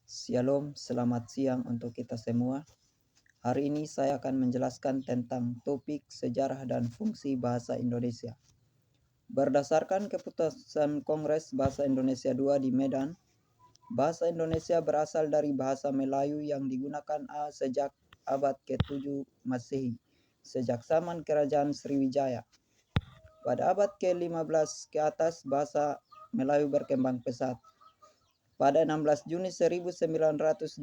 Shalom, selamat siang untuk kita semua. Hari ini saya akan menjelaskan tentang topik sejarah dan fungsi bahasa Indonesia. Berdasarkan keputusan Kongres Bahasa Indonesia II di Medan, bahasa Indonesia berasal dari bahasa Melayu yang digunakan sejak abad ke-7 Masehi, sejak zaman Kerajaan Sriwijaya. Pada abad ke-15 ke atas, bahasa Melayu berkembang pesat. Pada 16 Juni 1927,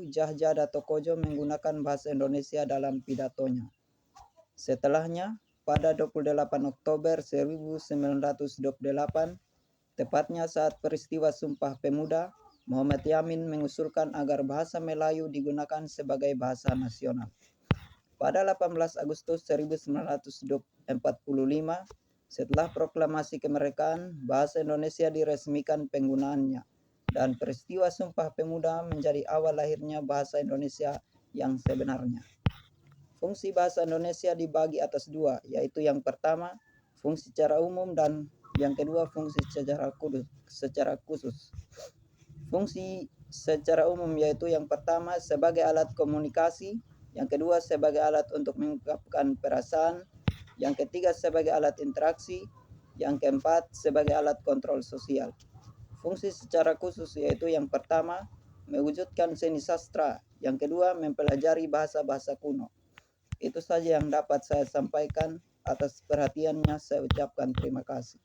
Djajah Datokojo menggunakan bahasa Indonesia dalam pidatonya. Setelahnya, pada 28 Oktober 1928, tepatnya saat peristiwa Sumpah Pemuda, Muhammad Yamin mengusulkan agar bahasa Melayu digunakan sebagai bahasa nasional. Pada 18 Agustus 1945, setelah proklamasi kemerdekaan, bahasa Indonesia diresmikan penggunaannya. Dan peristiwa Sumpah Pemuda menjadi awal lahirnya bahasa Indonesia yang sebenarnya. Fungsi bahasa Indonesia dibagi atas dua, yaitu yang pertama, fungsi secara umum, dan yang kedua, fungsi secara khusus. Fungsi secara umum yaitu yang pertama sebagai alat komunikasi, yang kedua sebagai alat untuk mengungkapkan perasaan, yang ketiga sebagai alat interaksi, yang keempat sebagai alat kontrol sosial. Fungsi secara khusus yaitu yang pertama, mewujudkan seni sastra, yang kedua mempelajari bahasa-bahasa kuno. Itu saja yang dapat saya sampaikan. Atas perhatiannya saya ucapkan terima kasih.